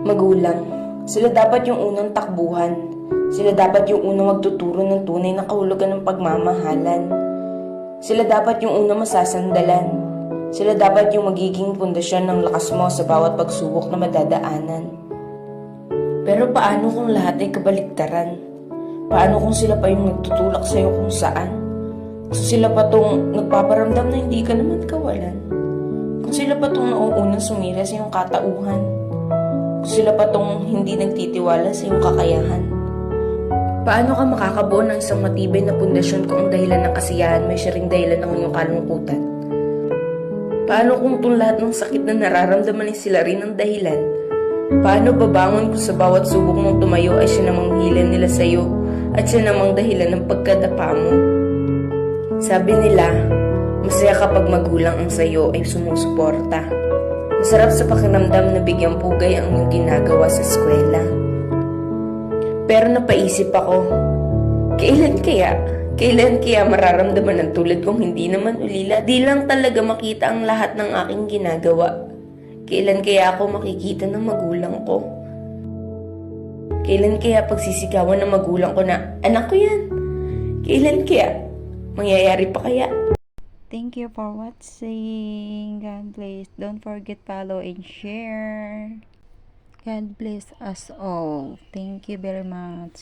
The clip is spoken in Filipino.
Magulang, sila dapat yung unang takbuhan. Sila dapat yung unang magtuturo ng tunay na kahulugan ng pagmamahalan. Sila dapat yung unang masasandalan. Sila dapat yung magiging pundasyon ng lakas mo sa bawat pagsubok na madadaanan. Pero paano kung lahat ay kabaliktaran? Paano kung sila pa yung nagtutulak sa'yo kung saan? Kung sila pa tong nagpaparamdam na hindi ka naman kawalan? Kung sila pa tong nauunang sumira sa iyong katauhan? Kung sila pa tong hindi nagtitiwala sa iyong kakayahan? Paano ka makakabuo ng isang matibay na pundasyon kung ang dahilan ng kasiyahan may siya ring dahilan ng iyong kalungkutan? Paano kung itong lahat ng sakit na nararamdaman ay sila rin ang dahilan? Paano babangon kung sa bawat subok mong tumayo ay siya namang hilan nila sa iyo at siya namang dahilan ng pagkadapa mo? Sabi nila, masaya kapag magulang ang sayo ay sumusuporta. Masarap sa pakiramdam na bigyang pugay ang iyong ginagawa sa eskwela. Pero napaisip ako, kailan kaya mararamdaman ang tulad kong hindi naman ulila? Di lang talaga makita ang lahat ng aking ginagawa. Kailan kaya ako makikita ng magulang ko? Kailan kaya pagsisigawan ng magulang ko na, anak ko yan? Kailan kaya? Mangyayari pa kaya? Thank you for watching. God bless. Don't forget follow and share. God bless us all. Thank you very much.